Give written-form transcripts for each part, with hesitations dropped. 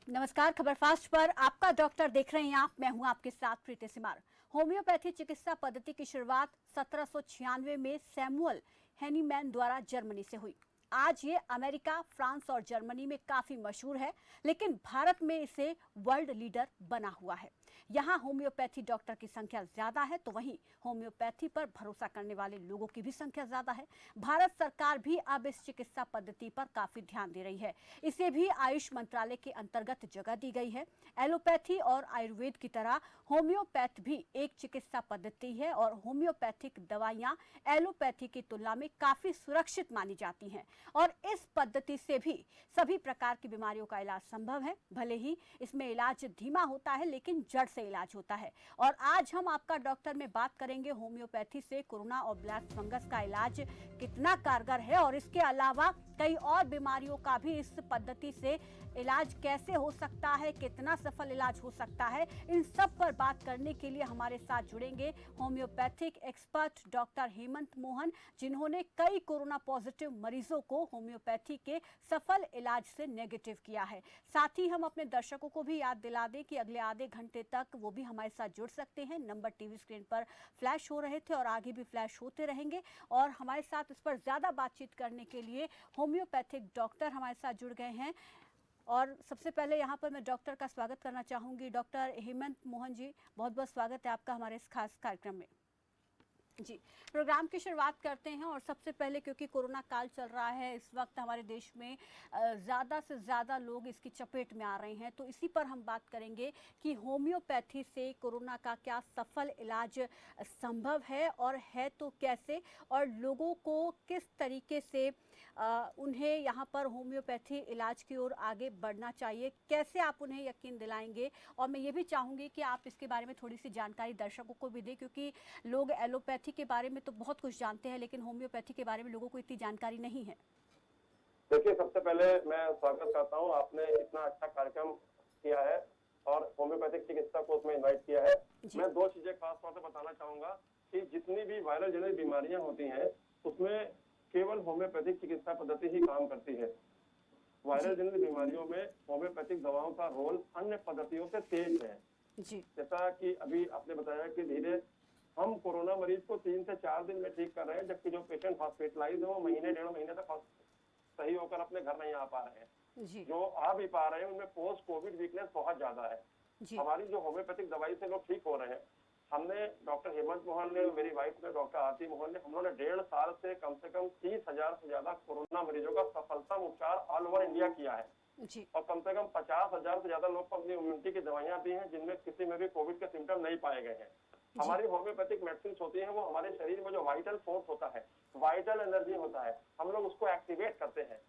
नमस्कार, खबर फास्ट पर आपका डॉक्टर देख रहे हैं आप। मैं हूं आपके साथ प्रीति सिमार। होम्योपैथी चिकित्सा पद्धति की शुरुआत 1796 में सैमुअल हेनीमैन द्वारा जर्मनी से हुई। आज ये अमेरिका, फ्रांस और जर्मनी में काफी मशहूर है, लेकिन भारत में इसे वर्ल्ड लीडर बना हुआ है। यहाँ होम्योपैथी डॉक्टर की संख्या ज्यादा है, तो वहीं होम्योपैथी पर भरोसा करने वाले लोगों की भी संख्या ज्यादा है। भारत सरकार भी अब इस चिकित्सा पद्धति पर काफी ध्यान दे रही है। इसे भी आयुष मंत्रालय के अंतर्गत जगह दी गई है। एलोपैथी और आयुर्वेद की तरह होम्योपैथ भी एक चिकित्सा पद्धति है और होम्योपैथिक दवाइयां एलोपैथी की तुलना में काफी सुरक्षित मानी जाती हैं और इस पद्धति से भी सभी प्रकार की बीमारियों का इलाज संभव है। भले ही इसमें इलाज धीमा होता है, लेकिन जड़ से इलाज होता है। और आज हम आपका डॉक्टर में बात करेंगे होम्योपैथी से कोरोना और ब्लैक फंगस का इलाज कितना कारगर है और इसके अलावा कई और बीमारियों का भी इस पद्धति से इलाज कैसे हो सकता है, कितना सफल इलाज हो सकता है। इन सब पर बात करने के लिए हमारे साथ जुड़ेंगे homeopathic expert doctor Hemant Mohan, जिन्होंने कई कोरोना पॉजिटिव मरीजों को होम्योपैथी के सफल इलाज से नेगेटिव किया है। साथ ही हम अपने दर्शकों को भी याद दिला दें कि अगले आधे घंटे तक वो भी हमारे साथ जुड़ सकते हैं। नंबर टीवी स्क्रीन पर फ्लैश हो रहे थे और आगे भी फ्लैश होते रहेंगे। और हमारे साथ इस पर ज्यादा बातचीत करने के लिए होम्योपैथिक डॉक्टर हमारे साथ जुड़ गए हैं। और सबसे पहले यहाँ पर मैं डॉक्टर का स्वागत करना चाहूंगी। डॉक्टर हेमंत मोहन जी, बहुत बहुत स्वागत है आपका हमारे इस खास कार्यक्रम में। जी, प्रोग्राम की शुरुआत करते हैं। और सबसे पहले, क्योंकि कोरोना काल चल रहा है इस वक्त हमारे देश में, ज़्यादा से ज़्यादा लोग इसकी चपेट में आ रहे हैं, तो इसी पर हम बात करेंगे कि होम्योपैथी से कोरोना का क्या सफल इलाज संभव है और है तो कैसे, और लोगों को किस तरीके से उन्हें यहाँ पर होम्योपैथी इलाज की ओर आगे बढ़ना चाहिए, कैसे आप उन्हें यकीन दिलाएंगे। और मैं ये भी चाहूँगी कि आप इसके बारे में थोड़ी सी जानकारी दर्शकों को भी दें, क्योंकि लोग एलोपैथी के बारे में तो बहुत कुछ जानते हैं, लेकिन होम्योपैथी के बारे में लोगों को इतनी जानकारी नहीं है। देखिए, सबसे पहले मैं स्वागत करता हूँ, आपने इतना अच्छा कार्यक्रम किया है और होम्योपैथिक चिकित्सा को उसमें इनवाइट किया है। मैं दो चीजें खास तौर से बताना चाहूंगा कि जितनी भी वायरल जनित बीमारियां होती हैं उसमें केवल होम्योपैथिक चिकित्सा पद्धति ही काम करती है। वायरल जनित बीमारियों में होम्योपैथिक दवाओं का रोल अन्य पद्धतियों से तेज है। जैसा कि अभी आपने बताया कि धीरे हम कोरोना मरीज को 3 से 4 दिन में ठीक कर रहे हैं, जबकि जो पेशेंट हॉस्पिटलाइज है वो महीने 1.5 महीने तक सही होकर अपने घर नहीं आ पा रहे हैं। जो आ भी पा रहे हैं उनमें पोस्ट कोविड वीकनेस बहुत ज्यादा है। हमारी जो होम्योपैथिक दवाई से लोग ठीक हो रहे हैं, हमने डॉक्टर हेमंत मोहन ने, मेरी वाइफ ने, डॉक्टर आरती मोहन ने, हम लोगों ने 1.5 साल से कम 30,000 से ज्यादा कोरोना मरीजों का सफलता उपचार ऑल ओवर इंडिया किया है। और कम से कम 50,000 से ज्यादा लोग को अपनी इम्यूनिटी की दवाइयां दी हैं, जिनमें किसी में भी कोविड के सिम्टम नहीं पाए गए हैं। हमारी होम्योपैथिक मेडिसिन होती है, वो हमारे शरीर में जो वाइटल फोर्स होता है, वाइटल एनर्जी होता है, हम लोग उसको एक्टिवेट करते हैं।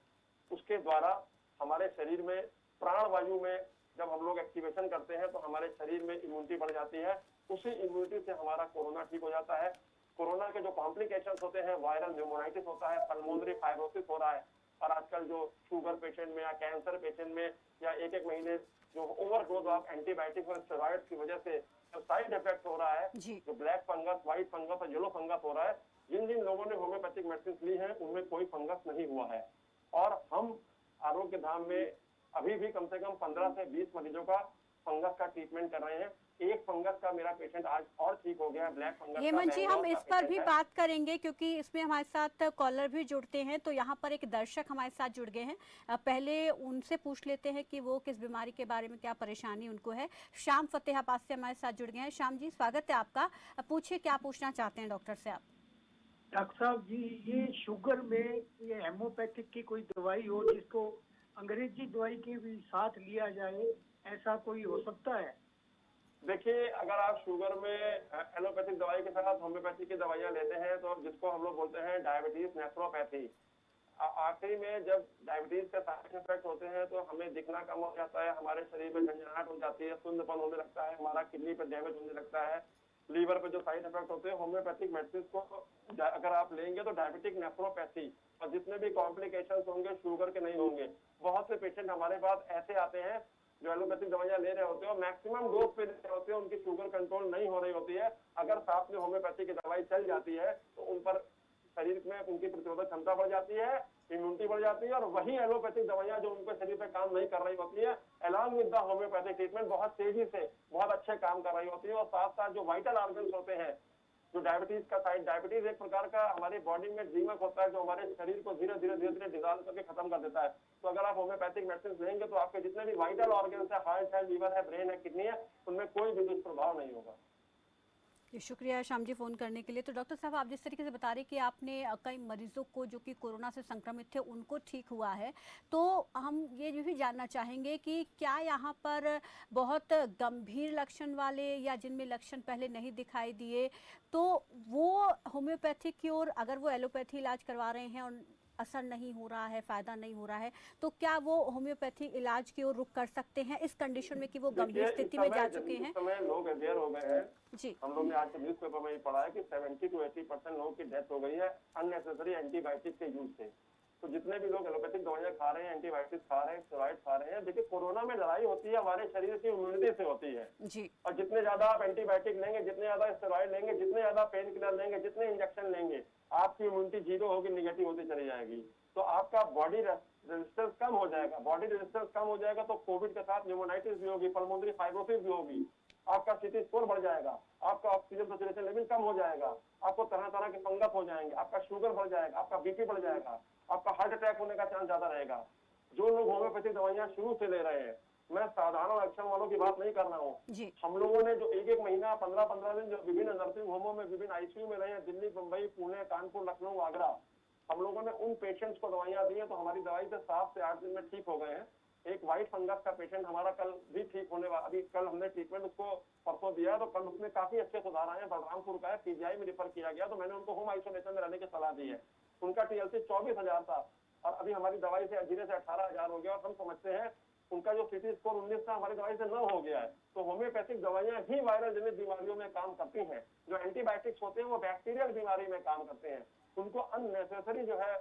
उसके द्वारा हमारे शरीर में प्राणवायु में जब हम लोग एक्टिवेशन करते हैं तो हमारे शरीर में इम्यूनिटी बढ़ जाती है। उसी इम्यूनिटी से हमारा कोरोना ठीक हो जाता है। कोरोना के जो कॉम्प्लिकेशंस होते हैं, वायरल न्यूमोनाइटिस होता है, पल्मोनरी फाइब्रोसिस हो रहा है, और आजकल जो शुगर पेशेंट में या कैंसर पेशेंट में या एक महीने जो ओवरडोज ऑफ एंटीबायोटिक और स्टेरॉइड की वजह से जो साइड इफेक्ट हो रहा है, जो ब्लैक फंगस, व्हाइट फंगस और येलो फंगस हो रहा है, जिन जिन लोगों ने होम्योपैथिक मेडिसिन ली है उनमें कोई फंगस नहीं हुआ है। और हम आरोग्य धाम में अभी भी कम से कम 15 से 20 मरीजों का फंगस का ट्रीटमेंट कर रहे हैं। एक फंगस का मेरा पेशेंट आज और ठीक हो गया है, ब्लैक फंगस। हेमंत जी, हम इस पर भी बात करेंगे, क्योंकि इसमें हमारे साथ कॉलर भी जुड़ते हैं। तो यहाँ पर एक दर्शक हमारे साथ जुड़ गए हैं, पहले उनसे पूछ लेते हैं कि वो किस बीमारी के बारे में, क्या परेशानी उनको है। श्याम फतेहाबाद से हमारे साथ जुड़ गए हैं। श्याम जी, स्वागत है आपका। पूछिए, क्या पूछना चाहते हैं डॉक्टर से आप। डॉक्टर साहब जी, ये शुगर में ये हेमोपैथिक की कोई दवाई हो जिसको अंग्रेजी दवाई के भी साथ लिया जाए, ऐसा कोई हो सकता है? देखिए, अगर आप शुगर में एलोपैथिक दवाई के साथ होम्योपैथी की दवाइयां लेते हैं तो जिसको हम लोग बोलते हैं डायबिटीज नेफ्रोपैथी, आखिरी में जब डायबिटीज के साइड इफेक्ट होते हैं तो हमें दिखना कम हो जाता है, हमारे शरीर में झंझनाहट हो जाती है, सुंदपन होने लगता है, हमारा किडनी पर डैमेज होने लगता है, लीवर पे जो साइड इफेक्ट होते हैं, होम्योपैथिक मेडिसिन को अगर आप लेंगे तो डायबिटिक नेफ्रोपैथी और जितने भी कॉम्प्लिकेशंस होंगे शुगर के नहीं होंगे। बहुत से पेशेंट हमारे पास ऐसे आते हैं जो एलोपैथिक दवाइयां ले रहे होते हैं और मैक्सिमम डोज पे ले रहे होते हैं, उनकी शुगर कंट्रोल नहीं हो रही होती है। अगर साथ में होम्योपैथी की दवाई चल जाती है तो उन पर शरीर में उनकी प्रतिरोधक क्षमता बढ़ जाती है, इम्यूनिटी बढ़ जाती है, और वही एलोपैथिक दवाइयां जो उनके शरीर पे काम नहीं कर रही होती है, along with the homeopathic treatment बहुत तेजी से बहुत अच्छे काम कर रही होती है। और साथ साथ जो वाइटल ऑर्गन्स होते हैं, जो डायबिटीज का साइड, डायबिटीज एक प्रकार का हमारी बॉडी में दीमक होता है जो हमारे शरीर को धीरे धीरे डिजॉल्व करके खत्म कर देता है। तो अगर आप होम्योपैथिक मेडिसिन लेंगे तो आपके जितने भी वाइटल ऑर्गन्स है, हार्ट है, लीवर है, ब्रेन है, किडनी है, उनमें कोई भी दुष्प्रभाव नहीं होगा। जी, शुक्रिया श्याम जी फ़ोन करने के लिए। तो डॉक्टर साहब, आप जिस तरीके से बता रहे कि आपने कई मरीजों को जो कि कोरोना से संक्रमित थे उनको ठीक हुआ है, तो हम ये भी जानना चाहेंगे कि क्या यहाँ पर बहुत गंभीर लक्षण वाले या जिनमें लक्षण पहले नहीं दिखाई दिए, तो वो होम्योपैथिक की ओर, अगर वो एलोपैथी इलाज करवा रहे हैं और असर नहीं हो रहा है, फ़ायदा नहीं हो रहा है, तो क्या वो होम्योपैथी इलाज की ओर रुख कर सकते हैं इस कंडीशन में कि वो गंभीर स्थिति में जा चुके हैं? इस समय लोग अवेयर हो गए हैं। जी, हम लोग ने आज के न्यूज़पेपर में ये पढ़ा है कि 70 to 80% लोगों की डेथ हो गई है अननेसेसरी एंटीबायोटिक के यूज से। तो जितने भी लोग एलोपैथिक दवाइयां खा रहे हैं, एंटीबायोटिक खा रहे हैं, स्टेरॉइड खा रहे हैं, देखिए कोरोना में लड़ाई होती है हमारे शरीर की इम्यूनिटी से होती है। जी, और जितने ज्यादा आप एंटीबायोटिक लेंगे, जितने ज्यादा स्टेरॉइड लेंगे, जितने ज्यादा पेन किलर लेंगे, जितने इंजेक्शन लेंगे, आपकी इम्यूनिटी जीरो होगी, निगेटिव होती चली जाएगी। तो आपका बॉडी रेजिस्टेंस कम हो जाएगा। बॉडी रेजिस्टेंस कम हो जाएगा तो कोविड के साथ न्यूमोनाइटिस भी होगी, पल्मोनरी फाइब्रोसिस भी होगी, आपका सीटी स्कोर बढ़ जाएगा, आपका ऑक्सीजन सैचुरेशन लेवल कम हो जाएगा, आपको तरह तरह के फंगस हो जाएंगे, आपका शुगर बढ़ जाएगा, आपका बीपी बढ़ जाएगा, आपका हार्ट अटैक होने का चांस ज्यादा रहेगा। जो लोग होम्योपैथिक दवाइयां शुरू से ले रहे हैं, मैं साधारण लक्षण वालों की बात नहीं कर रहा हूँ। जी, हम लोगों ने जो एक महीना 15 दिन जो विभिन्न नर्सिंग होमों में, विभिन्न आईसीयू में रहे हैं, दिल्ली, मुंबई, पुणे, कानपुर, लखनऊ, आगरा, हम लोगों ने उन पेशेंट्स को दवाइयां दी है तो हमारी दवाई से 7 से 8 दिन में ठीक हो गए हैं। एक व्हाइट फंगस का पेशेंट हमारा कल भी ठीक होने वाला, अभी कल हमने ट्रीटमेंट उसको परसों दिया तो कल उसमें काफी अच्छे सुधार आए हैं। बलरामपुर का है, पीजीआई में रिफर किया गया तो मैंने उनको होम आइसोलेशन में रहने की सलाह दी है। उनका टीएलसी 24,000 था और अभी हमारी दवाई से धीरे से 18,000 हो गया। और हम समझते हैं उनका जो सीटी स्कोर 19 था हमारी दवाई से 9 हो गया है। तो होम्योपैथिक दवाइयां ही वायरल जनित बीमारियों में काम करती हैं। जो एंटीबायोटिक्स होते हैं वो बैक्टीरियल बीमारी में काम करते हैं। उनको अननेसेसरी जो है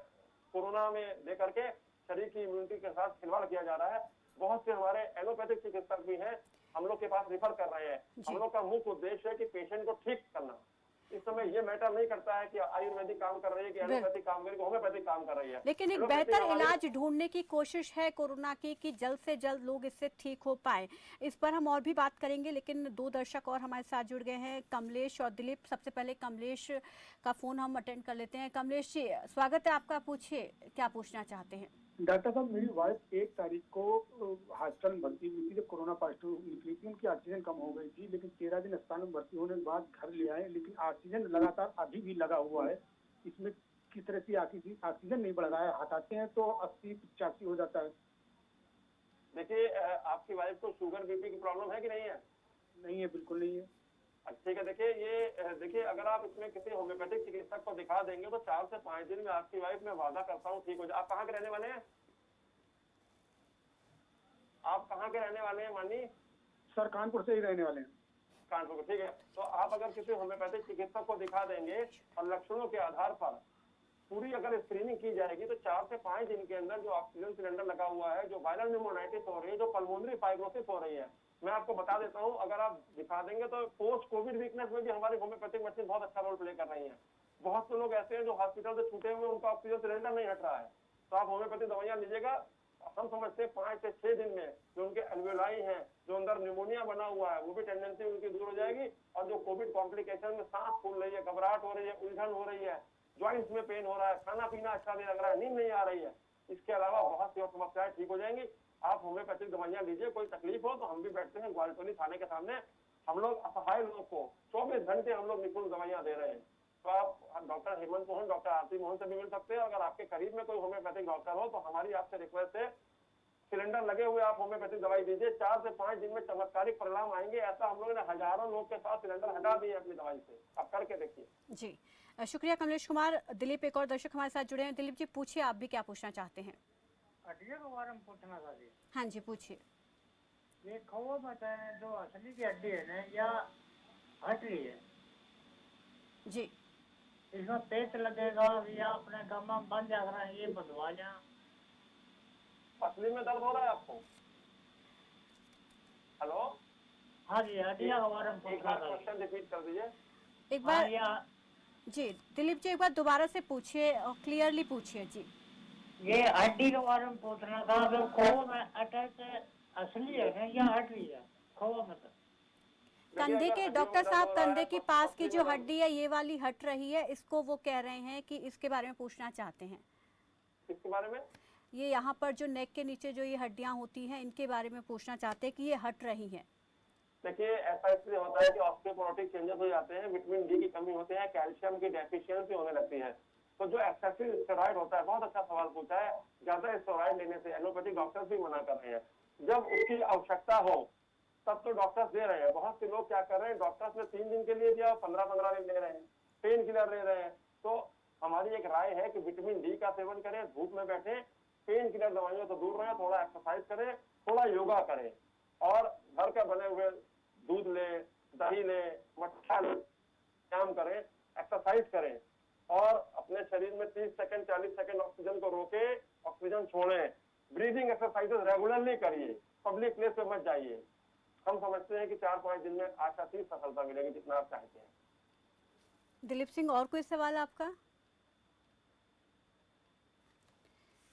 कोरोना में दे करके शरीर की इम्यूनिटी के साथ खिलवाड़ किया जा रहा है। बहुत से हमारे एलोपैथिक चिकित्सक भी हैं, हम लोग के पास रिफर कर रहे हैं। हम लोग का मुख्य उद्देश्य है कि पेशेंट को ठीक करना। इस समय ये मैटर नहीं करता है कि आयुर्वेदिक काम कर रही है कि एलोपैथिक काम कर रही है, होम्योपैथिक काम कर रही है। लेकिन एक बेहतर इलाज ढूंढने की कोशिश है कोरोना की कि जल्द से जल्द लोग इससे ठीक हो पाए। इस पर हम और भी बात करेंगे, लेकिन 2 दर्शक और हमारे साथ जुड़ गए हैं, कमलेश और दिलीप। सबसे पहले कमलेश का फोन हम अटेंड कर लेते हैं। कमलेश जी, स्वागत है आपका, पूछिए क्या पूछना चाहते हैं। डॉक्टर साहब, मेरी वाइफ 1 तारीख को हॉस्पिटल में भर्ती हुई थी जब कोरोना पॉजिटिव निकली थी। उनकी ऑक्सीजन कम हो गई थी, लेकिन 13 दिन अस्पताल में भर्ती होने के बाद घर ले आए, लेकिन ऑक्सीजन लगातार अभी भी लगा हुआ है। इसमें किस तरह से ऑक्सीजन नहीं बढ़ रहा है, हटाते हैं तो 80-85 हो जाता है। देखिए, आपकी वाइफ को शुगर बीपी की प्रॉब्लम है कि नहीं है? नहीं है, बिल्कुल नहीं है। ठीक है, देखिए अगर आप इसमें किसी होम्योपैथिक चिकित्सक को दिखा देंगे तो 4 से 5 दिन में आपकी वाइफ, मैं वादा करता हूँ, ठीक हो जाए। आप कहाँ के रहने वाले हैं? आप कहाँ के रहने वाले हैं मानी? सर, कानपुर से ही रहने वाले हैं। कानपुर, ठीक है। तो आप अगर किसी होम्योपैथिक चिकित्सक को दिखा देंगे और लक्षणों के आधार पर पूरी अगर स्क्रीनिंग की जाएगी तो 4 से 5 दिन के अंदर जो ऑक्सीजन सिलेंडर लगा हुआ है, जो वायरल न्यूमोनाइटिस हो रही है, जो पल्मोनरी फाइब्रोसिस हो रही है, मैं आपको बता देता हूँ, अगर आप दिखा देंगे तो पोस्ट कोविड वीकनेस में भी हमारी होम्योपैथिक मेडिसिन बहुत अच्छा रोल प्ले कर रही है। बहुत से लोग ऐसे हैं जो हॉस्पिटल से छूटे हुए, उनका ऑक्सीजन सिलेंडर नहीं हट रहा है। तो आप होम्योपैथिक दवाइयां लीजिएगा, हम समझते हैं 5 से 6 दिन में जो उनके एल्वेलाई हैं, जो अंदर निमोनिया बना हुआ है, वो भी टेंडेंसी उनकी दूर हो जाएगी। और जो कोविड कॉम्प्लिकेशन में सांस फूल रही है, घबराहट हो रही है, उलझन हो रही है, ज्वाइंट्स में पेन हो रहा है, खाना पीना अच्छा नहीं लग रहा है, नींद नहीं आ रही है, इसके अलावा बहुत सी और समस्याएं ठीक हो जाएंगी। आप होम्योपैथिक दवाइयां लीजिए। कोई तकलीफ हो तो हम भी बैठते हैं ग्वालटोली थाने के सामने। हम लोग असहाय लोग को 24 घंटे हम लोग निःशुल्क दवाइयां दे रहे हैं। तो आप डॉक्टर हेमंत मोहन, डॉक्टर आरती मोहन से भी मिल सकते हैं। अगर आपके करीब में कोई होम्योपैथिक डॉक्टर हो तो हमारी आपसे रिक्वेस्ट है, सिलेंडर लगे हुए आप होम्योपैथिक दवाई दीजिए। 4 से 5 दिन में चमत्कारिक परिणाम आएंगे। ऐसा हम लोगों ने हजारों लोग के साथ सिलेंडर हटा दिए अपनी दवाई से। आप करके देखिए। जी, शुक्रिया कमलेश कुमार। दिलीप, एक और दर्शक हमारे साथ जुड़े हैं। दिलीप जी, पूछिए आप भी क्या पूछना चाहते हैं। हड्डियों के बारे में पूछना था जी। हाँ जी, पूछिए। ये कौवा बताएं, जो असली की हड्डी है ना, या हट रही है, जी, इसमें पेच लगेगा या अपने गमा बन जाएगा, ये बदवा जा। असली में दर्द हो रहा है आपको? हेलो, हाँ जी, हड्डियों के बारे में एक पूछना बार था। क्वेश्चन रिपीट कर दीजिए। एक बार। हाँ, जी दिलीप जी, एक बार दोबारा से पूछिए और क्लियरली पूछिए जी। ये हड्डी के बारे में पूछना था, अगर खोवा में अटैच असली है ना या हड्डी है? खोवा मतलब देखिए, कंधे अगर के हड्डियों डॉक्टर में दर्द साहब, हो रहा कंधे है के तो पास की पसली जो में दर्द, हड्डी है ये वाली हट रही है, इसको वो कह रहे हैं कि इसके बारे में पूछना चाहते हैं। इसके बारे में ये यहाँ पर जो नेक के नीचे जो ये हड्डियाँ होती हैं, इनके बारे में पूछना चाहते हैं कि ये हट रही हैं। देखिए, ऐसा इसलिए होता है कि ऑस्टियोपोरोटिक चेंजेस हो जाते हैं, विटामिन डी की कमी होती है, कैल्शियम की डेफिशिएंसी होने लगती है। तो जो एक्सेसिव स्टेरॉइड होता है, बहुत अच्छा सवाल पूछा है, ज्यादा स्टेरॉइड लेने से एलोपैथिक डॉक्टर्स भी मना कर रहे हैं। जब उसकी आवश्यकता हो तब तो डॉक्टर्स दे रहे हैं। बहुत से लोग क्या कर रहे हैं, डॉक्टर्स ने 3 दिन के लिए दिया, 15-15 दिन ले रहे हैं, पेन किलर ले रहे हैं। तो हमारी एक राय है कि विटामिन डी का सेवन करें, धूप में बैठे, पेन किलर दवाइयों से दूर रहें, थोड़ा एक्सरसाइज करें, थोड़ा योगा करें और घर का बने हुए दूध ले, दही ले, मट्ठा ले, व्यायाम करें, एक्सरसाइज करें और अपने शरीर में 30 सेकंड 40 सेकंड ऑक्सीजन को रोके, ऑक्सीजन छोड़ें। ब्रीदिंग एक्सरसाइजेस रेगुलरली करिए, पब्लिक प्लेस पे मत जाइए। हम समझते हैं कि 4-5 दिन में आशातीत सफलता मिलेगी, जितना आप चाहते हैं। दिलीप सिंह, और कोई सवाल आपका?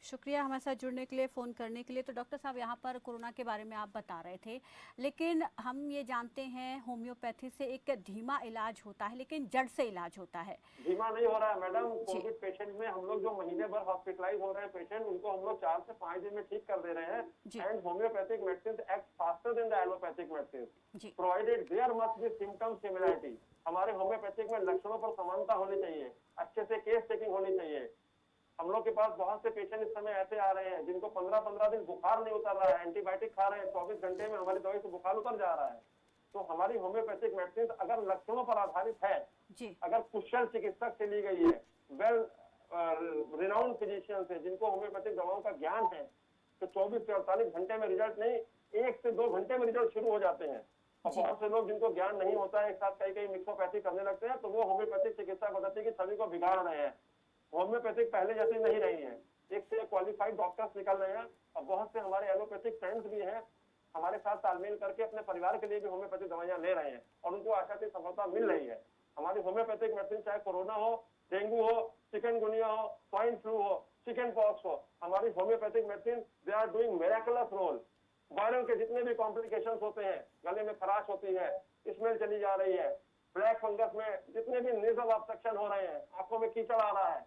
शुक्रिया हमारे साथ जुड़ने के लिए, फ़ोन करने के लिए। तो डॉक्टर साहब, यहाँ पर कोरोना के बारे में आप बता रहे थे, लेकिन हम ये जानते हैं होम्योपैथी से एक धीमा इलाज होता है, लेकिन जड़ से इलाज होता है। धीमा नहीं हो रहा है मैडम। कोविड पेशेंट में हम लोग जो महीने भर हॉस्पिटलाइज हो रहे हैं पेशेंट, उनको हम लोग 4 से 5 दिन में ठीक कर दे रहे हैं। And homeopathic medicine act faster than the allopathic medicine, provided there must be symptom similarity. हमारे होम्योपैथिक में लक्षणों पर समानता होनी चाहिए, अच्छे से केस टेकिंग होनी चाहिए। हम लोग के पास बहुत से पेशेंट इस समय ऐसे आ रहे हैं जिनको 15-15 दिन बुखार नहीं उतर रहा है, एंटीबायोटिक खा रहे हैं, 24 घंटे में हमारी दवाई से बुखार उतर जा रहा है। तो हमारी होम्योपैथिक मेडिसिन अगर लक्षणों पर आधारित है, अगर कुशल चिकित्सक से ली गई है, वेल रिनाउंड फिजिशियन से, जिनको होम्योपैथिक दवाओं का ज्ञान है, तो 24 से 48 घंटे में रिजल्ट नहीं, 1 से 2 घंटे में रिजल्ट शुरू हो जाते हैं। और बहुत से लोग जिनको ज्ञान नहीं होता है, एक साथ कई मिक्सोपैथी करने लगते हैं, तो वो होम्योपैथिक चिकित्सा पद्धति की छवि को बिगाड़ रहे हैं। होम्योपैथिक पहले जैसी नहीं रही है, एक से क्वालिफाइड डॉक्टर्स निकल रहे हैं और बहुत से हमारे एलोपैथिक फ्रेंड्स भी हैं, हमारे साथ तालमेल करके अपने परिवार के लिए भी होम्योपैथिक दवाइयां ले रहे हैं और उनको आशातीत सफलता मिल रही है। हमारी होम्योपैथिक मेडिसिन चाहे कोरोना हो, डेंगू हो, चिकनगुनिया हो, स्वाइन फ्लू हो, चिकन पॉक्स हो, हमारी homeopathic medicine they are doing miraculous role. Viral के जितने भी कॉम्प्लिकेशंस होते हैं, गले में खराश होती है, स्मेल चली जा रही है, ब्लैक फंगस में जितने भी नेजल ऑब्स्ट्रक्शन हो रहे हैं, आंखों में कीचड़ आ रहा है,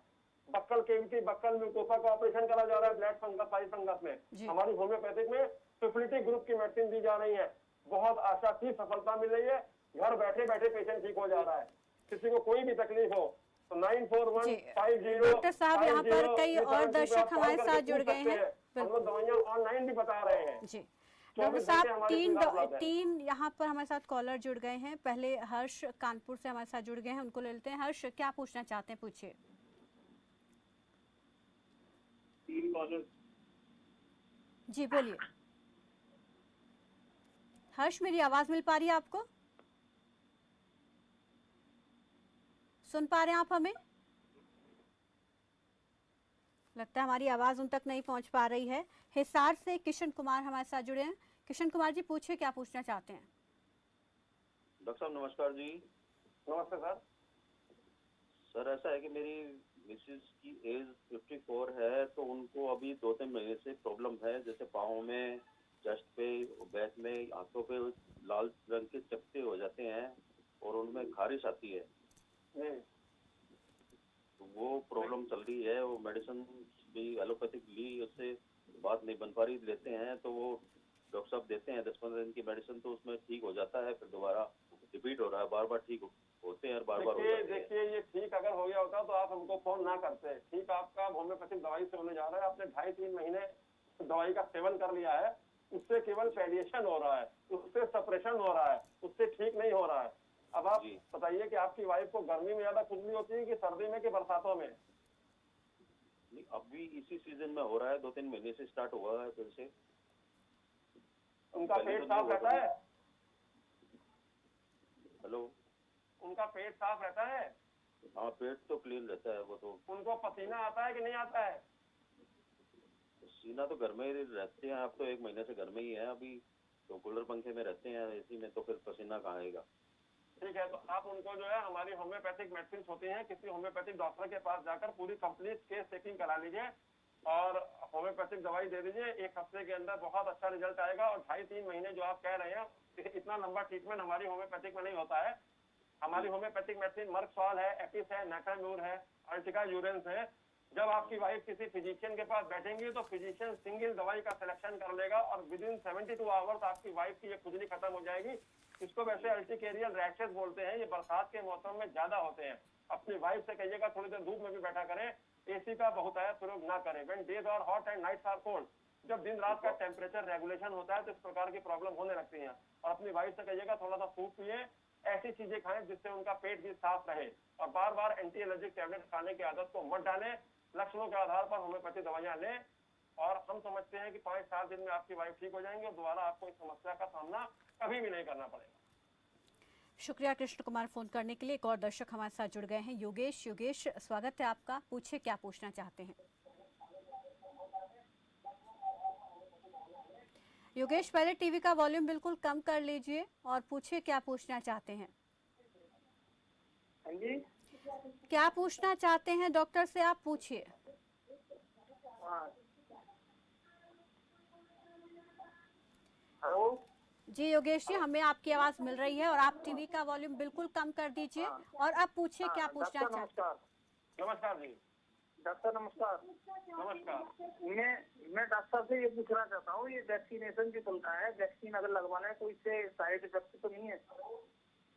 बक्कल केविटी, बक्कल म्यूकोसा का ऑपरेशन करा जा रहा है ब्लैक फंगस, आई फंगस में, हमारी होम्योपैथिक में सिफिलिटिक ग्रुप की मेडिसिन दी जा रही है। बहुत आशातीत सफलता मिल रही है, घर बैठे बैठे पेशेंट ठीक हो जा रहा है। किसी को कोई भी तकलीफ हो तो 94150। डॉक्टर साहब, यहाँ पर कई और दर्शक हमारे साथ जुड़ गए हैं। हम लोग दवाइयाँ ऑनलाइन भी बता रहे हैं जी डॉक्टर साहब, तीन यहाँ पर हमारे साथ कॉलर जुड़ गए हैं। पहले हर्ष कानपुर से हमारे साथ जुड़ गए हैं, उनको ले लेते हैं। हर्ष, क्या पूछना चाहते हैं, पूछिए। 3 कॉलर। जी बोलिए हर्ष, मेरी आवाज मिल पा रही है आपको? सुन पा रहे हैं आप हमें? लगता है हमारी आवाज उन तक नहीं पहुंच पा रही है। हिसार से किशन कुमार हमारे साथ जुड़े हैं। किशन कुमार जी, पूछिए, क्या पूछना चाहते हैं? डॉक्टर साहब नमस्कार जी। नमस्ते सर। सर ऐसा है कि मेरी मिसेज की एज 54 है, तो उनको अभी 2-3 महीने से प्रॉब्लम है, जैसे पाँव में, चेस्ट पे, बैक में, हाथों पे लाल रंग के चकत्ते हो जाते हैं और उनमें खारिश आती है। तो वो प्रॉब्लम चल रही है। वो मेडिसिन भी एलोपैथिक ली, उससे बात नहीं बन पा रही, लेते हैं तो वो डॉक्टर साहब देते हैं 10-15 दिन की मेडिसिन, तो उसमें ठीक हो जाता है, फिर दोबारा रिपीट हो रहा है, बार बार ठीक होते हैं और बार बार हो जाते हैं। देखिए, ये ठीक अगर हो गया होता तो आप हमको फोन ना करते। ठीक आपका होम्योपैथिक दवाई से होने जा रहा है, आपने 2.5-3 महीने दवाई का सेवन कर लिया है, उससे केवल पैलिएशन हो रहा है, उससे सप्रेशन हो रहा है, उससे ठीक नहीं हो रहा है। अब आप बताइए कि आपकी वाइफ को गर्मी में ज्यादा खुजली होती है कि सर्दी में कि बरसातों में? नहीं, अभी इसी सीजन में हो रहा है, 2-3 महीने से स्टार्ट हुआ है फिर से। उनका पेट साफ रहता है? हेलो, उनका पेट साफ रहता है? हाँ, पेट तो क्लीन रहता है वो तो। उनको पसीना आता है कि नहीं आता है? पसीना तो घर में ही रहते हैं, आप तो 1 महीने से घर में ही है अभी, तो कूलर पंखे में रहते हैं, एसी में, तो फिर पसीना कहाँ आएगा। ठीक है, तो आप उनको जो है हमारी होम्योपैथिक मेडिसिन होती हैं, किसी होम्योपैथिक डॉक्टर के पास जाकर पूरी कंप्लीट केस चेकिंग करा लीजिए और होम्योपैथिक दवाई दे दीजिए। 1 हफ्ते के अंदर बहुत अच्छा रिजल्ट आएगा। और 2.5-3 महीने जो आप कह रहे हैं, इतना लंबा ट्रीटमेंट हमारी होम्योपैथिक में नहीं होता है। हमारी होम्योपैथिक मेडिसिन मर्कसॉल है, एपिस है, नाटाम्यूर है, अर्टिका यूरेंस है। जब आपकी वाइफ किसी फिजिशियन के पास बैठेंगी तो फिजिशियन सिंगल दवाई का सिलेक्शन कर लेगा और विद इन 72 आवर्स आपकी वाइफ की ये खुजली खत्म हो जाएगी। इसको वैसे अल्टिकेरियल रैशेस बोलते हैं, ये बरसात के मौसम में ज्यादा होते हैं। अपनी वाइफ से कहिएगा थोड़ी देर धूप में भी बैठा करें, एसी का बहुत आया प्रयोग ना करें। When days are hot and nights are cold, जब दिन रात का टेम्परेचर रेगुलेशन होता है तो इस प्रकार की प्रॉब्लम होने लगती है। और अपनी वाइफ से कहिएगा थोड़ा सा सूप पिए, ऐसी चीजें खाएं जिससे उनका पेट भी साफ रहे। और बार बार एंटी एलर्जिक टैबलेट खाने की आदत को मत डालें। लक्षणों के आधार पर होम्योपैथी दवाइयां लें और हम समझते हैं कि 5-7 दिन में आपकी वाइफ ठीक हो जाएंगे और दोबारा आपको इस समस्या का सामना कभी भी नहीं करना पड़ेगा। शुक्रिया कृष्ण कुमार फोन करने के लिए। एक और दर्शक हमारे साथ जुड़ गए हैं, योगेश। योगेश, स्वागत है आपका, पूछिए क्या पूछना चाहते हैं। योगेश, पहले टीवी का वॉल्यूम बिल्कुल कम कर लीजिए और पूछिए क्या पूछना चाहते हैं। हाँ जी, क्या पूछना चाहते हैं डॉक्टर से, आप पूछिए। हाँ। हेलो जी योगेश जी, हमें आपकी आवाज मिल रही है और आप टीवी का वॉल्यूम बिल्कुल कम कर दीजिए और अब पूछिए क्या पूछना डॉक्टर चाहते हैं। नमस्कार। नमस्कार जी। डॉक्टर नमस्कार। नमस्कार। मैं डॉक्टर से ये पूछना चाहता हूँ, ये वैक्सीनेशन जो चलता है, वैक्सीन अगर लगवाना है तो इससे साइड इफेक्ट तो नहीं है?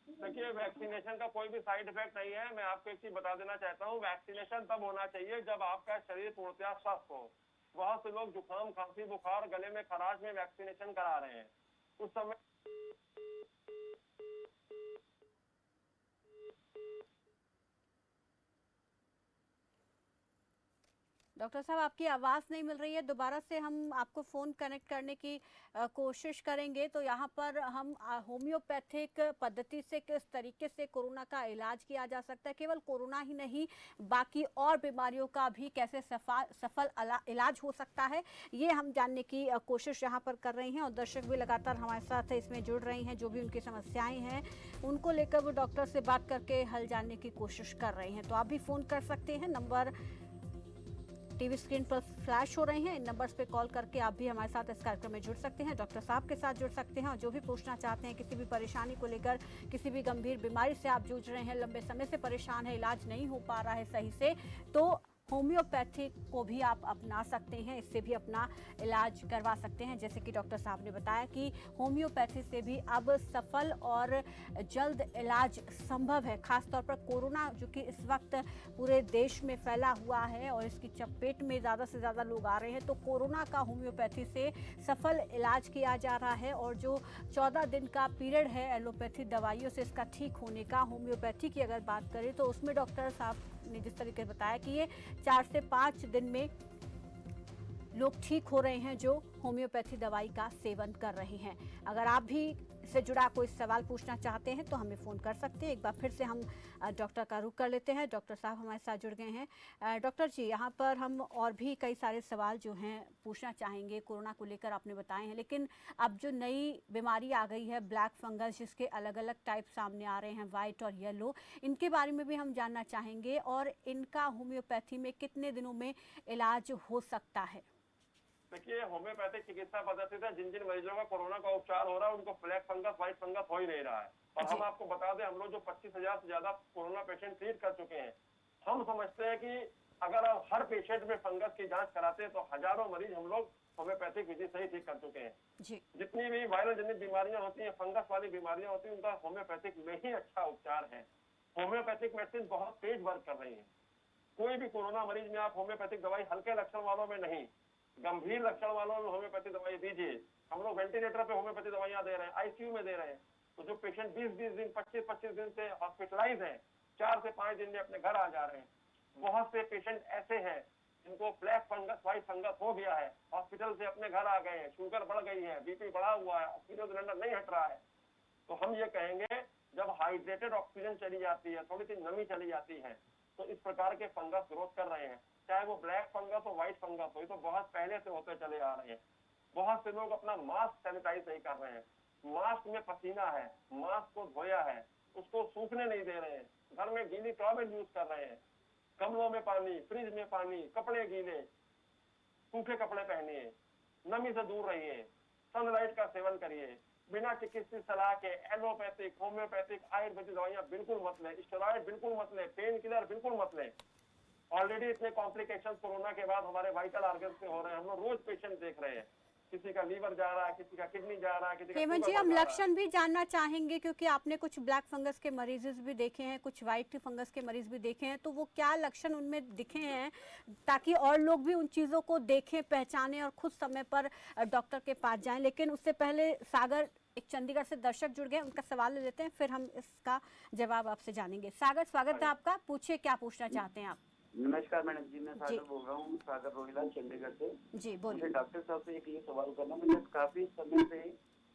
देखिए, वैक्सीनेशन का कोई भी साइड इफेक्ट नहीं है। मैं आपको एक चीज बता देना चाहता हूँ, वैक्सीनेशन तब होना चाहिए जब आपका शरीर पूर्णतः स्वस्थ हो। बहुत से लोग जुकाम, खांसी, बुखार, गले में खराश में वैक्सीनेशन करा रहे हैं। उस समय डॉक्टर साहब, आपकी आवाज़ नहीं मिल रही है, दोबारा से हम आपको फ़ोन कनेक्ट करने की कोशिश करेंगे। तो यहाँ पर हम होम्योपैथिक पद्धति से किस तरीके से कोरोना का इलाज किया जा सकता है, केवल कोरोना ही नहीं बाकी और बीमारियों का भी कैसे सफल इलाज हो सकता है, ये हम जानने की कोशिश यहाँ पर कर रही हैं। और दर्शक भी लगातार हमारे साथ इसमें जुड़ रही हैं, जो भी उनकी समस्याएँ हैं उनको लेकर वो डॉक्टर से बात करके हल जानने की कोशिश कर रही हैं। तो आप भी फ़ोन कर सकते हैं, नंबर टीवी स्क्रीन पर फ्लैश हो रहे हैं। इन नंबर्स पे कॉल करके आप भी हमारे साथ इस कार्यक्रम में जुड़ सकते हैं, डॉक्टर साहब के साथ जुड़ सकते हैं और जो भी पूछना चाहते हैं, किसी भी परेशानी को लेकर, किसी भी गंभीर बीमारी से आप जूझ रहे हैं, लंबे समय से परेशान है, इलाज नहीं हो पा रहा है सही से, तो होम्योपैथी को भी आप अपना सकते हैं, इससे भी अपना इलाज करवा सकते हैं। जैसे कि डॉक्टर साहब ने बताया कि होम्योपैथी से भी अब सफल और जल्द इलाज संभव है। खासतौर पर कोरोना जो कि इस वक्त पूरे देश में फैला हुआ है और इसकी चपेट में ज़्यादा से ज़्यादा लोग आ रहे हैं, तो कोरोना का होम्योपैथी से सफल इलाज किया जा रहा है। और जो 14 दिन का पीरियड है एलोपैथी दवाइयों से इसका ठीक होने का, होम्योपैथी की अगर बात करें तो उसमें डॉक्टर साहब ने जिस तरीके से बताया कि ये 4 से 5 दिन में लोग ठीक हो रहे हैं जो होम्योपैथी दवाई का सेवन कर रहे हैं। अगर आप भी इससे जुड़ा कोई सवाल पूछना चाहते हैं तो हमें फ़ोन कर सकते हैं। एक बार फिर से हम डॉक्टर का रुख कर लेते हैं। डॉक्टर साहब हमारे साथ जुड़ गए हैं। डॉक्टर जी, यहाँ पर हम और भी कई सारे सवाल जो हैं पूछना चाहेंगे, कोरोना को लेकर आपने बताए हैं, लेकिन अब जो नई बीमारी आ गई है ब्लैक फंगस, जिसके अलग अलग टाइप सामने आ रहे हैं, वाइट और येलो, इनके बारे में भी हम जानना चाहेंगे और इनका होम्योपैथी में कितने दिनों में इलाज हो सकता है। देखिए, होम्योपैथिक चिकित्सा पद्धति से जिन जिन मरीजों का कोरोना का उपचार हो रहा है उनको ब्लैक फंगस, व्हाइट फंगस हो ही नहीं रहा है। और हम आपको बता दें, हम लोग जो 25,000 से ज्यादा कोरोना पेशेंट ट्रीट कर चुके हैं, हम समझते हैं कि अगर आप हर पेशेंट में फंगस की जांच कराते हैं तो हजारों मरीज हम लोग होम्योपैथिक विधि से ही ठीक कर चुके हैं। जितनी भी वायरल जनित बीमारियां होती हैं, फंगस वाली बीमारियां होती हैं, उनका होम्योपैथिक में ही अच्छा उपचार है। होम्योपैथिक मेडिसिन बहुत तेज वर्क कर रही है। कोई भी कोरोना मरीज में आप होम्योपैथिक दवाई हल्के लक्षण वालों में नहीं, गंभीर लक्षण वालों में होम्योपैथी दवाई दीजिए। हम लोग वेंटिलेटर पे होम्योपैथी दवाइयां दे रहे हैं, आईसीयू में दे रहे हैं। तो जो पेशेंट 20-20 दिन, 25-25 दिन से हॉस्पिटलाइज हैं, 4 से 5 दिन में अपने घर आ जा रहे हैं। बहुत से पेशेंट ऐसे हैं जिनको ब्लैक फंगस, व्हाइट फंगस हो गया है, हॉस्पिटल से अपने घर आ गए हैं, शुगर बढ़ गई है, बीपी बढ़ा हुआ है, ऑक्सीजन सिलेंडर नहीं हट रहा है। तो हम ये कहेंगे, जब हाइड्रेटेड ऑक्सीजन चली जाती है, थोड़ी सी नमी चली जाती है, तो इस प्रकार के फंगस ग्रोथ कर रहे हैं। चाहे वो ब्लैक फंगस हो, व्हाइट फंगस हो, तो बहुत पहले से होते चले आ रहे हैं। बहुत से लोग अपना मास्क सैनिटाइज नहीं कर रहे हैं, मास्क में पसीना है, मास्क को धोया है, उसको सूखने नहीं दे रहे हैं, घर में गीली टॉवेल यूज कर रहे हैं, गमलों में पानी, फ्रिज में पानी, कपड़े गीले, सूखे कपड़े पहनिए, नमी से दूर रहिए, सनलाइट का सेवन करिए, बिना चिकित्सकीय सलाह के एलोपैथिक, होम्योपैथिक, आयुर्वेदिक दवाइयां बिल्कुल मत लें, स्टेरॉइड बिल्कुल मत लें, पेन किलर बिल्कुल मत लें। ऑलरेडी इतने कॉम्प्लिकेशंस कोरोना के बाद हमारे वाइटल ऑर्गन्स पे हो रहे हैं, हम लोग रोज पेशेंट देख रहे हैं, किसी का लीवर जा रहा है, किसी का किडनी जा रहा है, किसी का हेमंत जी, शुगर हम बढ़ रहा है। लक्षण भी जानना चाहेंगे क्योंकि आपने कुछ ब्लैक फंगस के मरीज भी देखे हैं, कुछ वाइट फंगस के मरीज भी देखे हैं, तो वो क्या लक्षण उनमें दिखे हैं ताकि और लोग भी उन चीज़ों को देखें, पहचानें और खुद समय पर डॉक्टर के पास जाएं। लेकिन उससे पहले सागर, एक चंडीगढ़ से दर्शक जुड़ गए, उनका सवाल ले लेते हैं, फिर हम इसका जवाब आपसे जानेंगे। सागर, स्वागत है आपका, पूछिए क्या पूछना चाहते हैं आप। नमस्कार मैडम जी, मैं जी। सागर बोल रहा हूँ, सागर रोहिला, चंडीगढ़ से। जी मुझे बोलिए। डॉक्टर साहब से एक ये सवाल करना, मुझे काफी समय से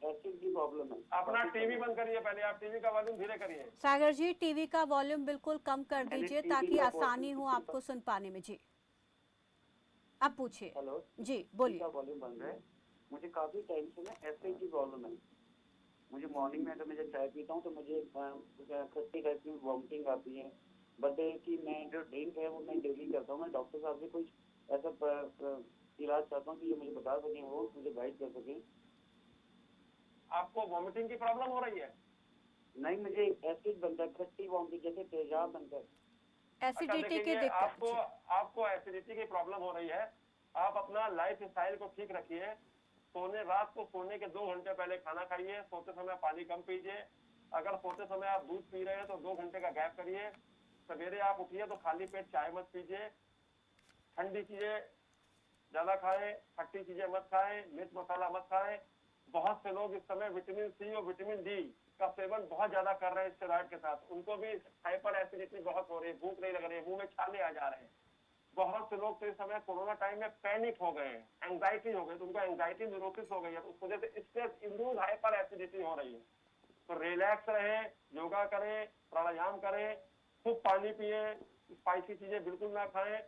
एसिड की प्रॉब्लम है। अपना टीवी बंद करिए, पहले आप टीवी का वॉल्यूम धीरे करिए। सागर जी, टीवी का वॉल्यूम बिल्कुल कम कर मैंने दीजिए टीवी ताकि का आसानी हो वॉल्यूम- आपको सुन पाने में। जी अब पूछिए। हेलो जी बोलिए। का वॉल्यूम बंद है। मुझे काफी टाइम से ना एसिड की प्रॉब्लम है। मुझे मॉर्निंग में अगर मैं चाय पीता हूँ तो मुझे खट्टी खट्टी वॉमिटिंग आती है। बट कि मैं जो ड्रिंक है वो मैं डेली करता हूँ। मैं डॉक्टर साहब से कुछ ऐसा इलाज चाहता हूँ कि जो मुझे बता सकें, वो मुझे गाइड कर सकें। आपको वॉमिटिंग की प्रॉब्लम हो रही है? नहीं, मुझे एसिड बनता है, खट्टी वॉमिटिंग, जैसे तेजाब बनता है। एसिडिटी की देखिए, दिक्कत। आपको एसिडिटी की प्रॉब्लम हो रही है। आप अपना लाइफ स्टाइल को ठीक रखिए। रात को सोने के 2 घंटे पहले खाना खाइए, सोते समय पानी कम पीजिए। अगर सोते समय आप दूध पी रहे हैं तो 2 घंटे का गैप करिए। सवेरे आप उठिए तो खाली पेट चाय मत पीजिए, ठंडी चीजें ज्यादा खाएं, खट्टी चीजें मत खाएं, मिर्च मसाला मत खाएं। बहुत से लोग इस समय विटामिन सी और विटामिन डी का सेवन बहुत ज्यादा कर रहे हैं स्टेरॉइड के साथ, उनको भी हाइपर एसिडिटी बहुत हो रही है, भूख नहीं लग रही है, मुंह में छाले आ जा रहे हैं। बहुत से लोग तो इस समय कोरोना टाइम में पैनिक हो गए हैं, एंग्जाइटी हो गई, तो उनको एंग्जाइटी न्यूरोसिस हो गई है, तो उस वजह से स्ट्रेस इंड्यूस हाइपर एसिडिटी हो रही है। तो रिलैक्स रहे, योगा करें, प्राणायाम करें, खूब पानी पिए, स्पाइसी चीजें बिल्कुल ना खाएं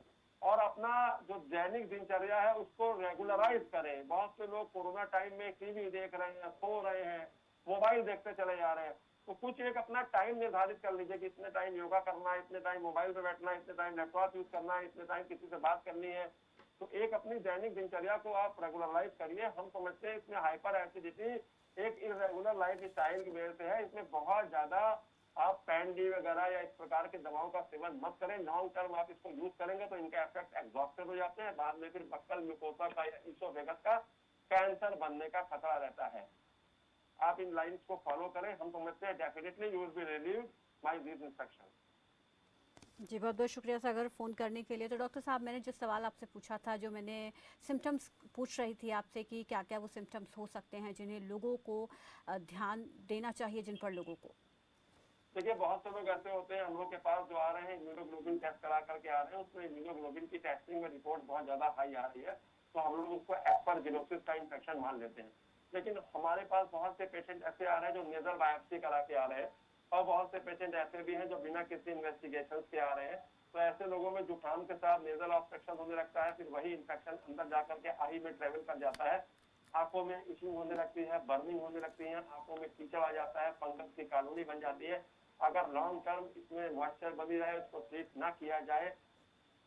और अपना जो दैनिक दिनचर्या है उसको रेगुलराइज करें। बहुत से लोग कोरोना टाइम में टीवी देख रहे हैं, सो रहे हैं, मोबाइल देखते चले जा रहे हैं। तो कुछ एक अपना टाइम निर्धारित कर लीजिए कि इतने टाइम योगा करना है, इतने टाइम मोबाइल पे बैठना है, इतने टाइम लैपटॉप यूज करना है, इतने टाइम किसी से बात करनी है। तो एक अपनी दैनिक दिनचर्या को आप रेगुलराइज करिए। हम समझते हैं इसमें हाइपर एसिडिटी एक इरेगुलर लाइफ स्टाइल की वजह से है। इसमें बहुत ज्यादा आप पैन डी वगैरह या इस प्रकार के दवाओं का सेवन मत करें। लॉन्ग टर्म आप इसको यूज करेंगे तो इनका इफेक्ट एग्जॉस्टेड हो जाते हैं, बाद में फिर बक्कल म्यूकोसा का या इसोफेगस का कैंसर बनने का खतरा रहता है। आप इन लाइंस को फॉलो करें, हम समझते हैं definitely you will be relieved by this instruction. जी बहुत बहुत शुक्रिया सागर फ़ोन करने के लिए। तो डॉक्टर साहब, मैंने जो सवाल आपसे पूछा था, जो मैंने सिम्टम्स पूछ रही थी आपसे कि क्या क्या वो सिम्टम्स हो सकते हैं जिन्हें लोगों को ध्यान देना चाहिए, जिन पर लोगों को। देखिए, बहुत से लोग ऐसे होते हैं हम लोग के पास जो आ रहे हैं, इम्यूनोग्लोबिन टेस्ट करा करके आ रहे हैं, उसमें इम्यूनोग्लोबिन की टेस्टिंग में रिपोर्ट बहुत ज्यादा हाई आ रही है, तो हम लोग उसको एस्परजिलोसिस का इंफेक्शन मान लेते हैं। लेकिन हमारे पास बहुत से पेशेंट ऐसे आ रहे हैं जो नेजल बायोप्सी करा के आ रहे हैं, और बहुत से पेशेंट ऐसे भी हैं जो बिना किसी इन्वेस्टिगेशन के आ रहे हैं। तो ऐसे लोगों में जुकाम के साथ नेजल ऑब्स्ट्रक्शन होने लगता है, फिर वही इन्फेक्शन अंदर जाकर के आई में ट्रेवल कर जाता है, आंखों में इचिंग होने लगती है, बर्निंग होने लगती है, आंखों में कीचड़ आ जाता है, फंगस की कॉलोनी बन जाती है। अगर लॉन्ग टर्म इसमें मॉइस्चर बनी रहे, उसको ट्रीट ना किया जाए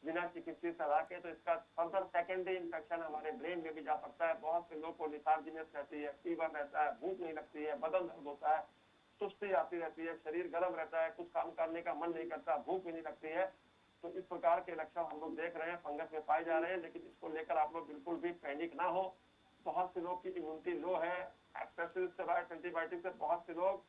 बिना चिकित्सीय सलाह के, तो इसका फर्दर सेकेंडरी इन्फेक्शन हमारे ब्रेन में भी जा सकता है। बहुत से लोग को लिथार्जीनेस रहती है, फीवर रहता है, भूख नहीं लगती है, बदन दर्द होता है, सुस्ती आती रहती है, शरीर गर्म रहता है, कुछ काम करने का मन नहीं करता, भूख भी नहीं लगती है। तो इस प्रकार के लक्षण हम लोग देख रहे हैं, फंगस में पाए जा रहे हैं। लेकिन इसको लेकर आप लोग बिल्कुल भी पैनिक ना हो। बहुत से लोग की इम्यूनिटी लो है, एक्सेसिव स्टेरॉइड एंटीबायोटिक से बहुत से लोग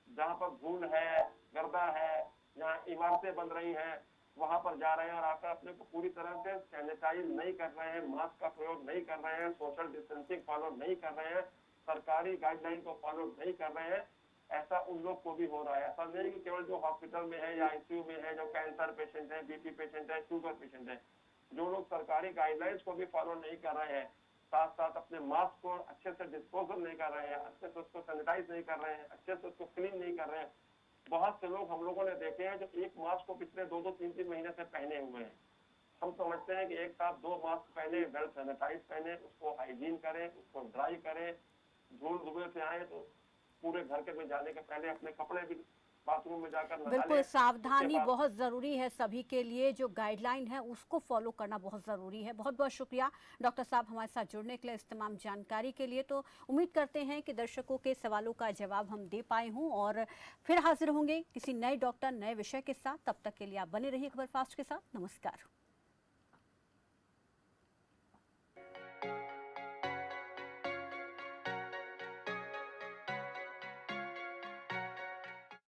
जहाँ पर धूल है, गर्दा है, जहाँ इमारतें बन रही हैं, वहां पर जा रहे हैं और आकर अपने को पूरी तरह से सैनिटाइज नहीं कर रहे हैं, मास्क का प्रयोग नहीं कर रहे हैं, सोशल डिस्टेंसिंग फॉलो नहीं कर रहे हैं, सरकारी गाइडलाइन को फॉलो नहीं कर रहे हैं। ऐसा उन लोग को भी हो रहा है। ऐसा नहीं कि केवल जो हॉस्पिटल में है या आईसीयू में है, जो कैंसर पेशेंट है, बीपी पेशेंट है, शुगर पेशेंट है, जो लोग सरकारी गाइडलाइंस को भी फॉलो नहीं कर रहे हैं, साथ साथ अपने मास्क को अच्छे से डिस्पोजल नहीं कर रहे हैं, अच्छे से उसको सैनिटाइज नहीं कर रहे हैं, अच्छे से उसको क्लीन नहीं कर रहे हैं। बहुत से लोग हम लोगों ने देखे हैं जो एक मास्क को पिछले 2-2, 3-3 महीने से पहने हुए हैं। हम समझते हैं कि एक साथ 2 मास्क पहने, वेल सैनिटाइज पहने, उसको हाइजीन करें, उसको ड्राई करें। धूल धुएं से आए तो पूरे घर के में जाने के पहले अपने कपड़े भी बाथरूम में जाकर नहा बिल्कुल लें। सावधानी उसके बाद- बहुत जरूरी है सभी के लिए, जो गाइडलाइन है उसको फॉलो करना बहुत जरूरी है। बहुत बहुत शुक्रिया डॉक्टर साहब हमारे साथ जुड़ने के लिए, इस तमाम जानकारी के लिए। तो उम्मीद करते हैं कि दर्शकों के सवालों का जवाब हम दे पाए हों और फिर हाजिर होंगे किसी नए डॉक्टर नए विषय के साथ। तब तक के लिए आप बने रहिए खबर फास्ट के साथ। नमस्कार।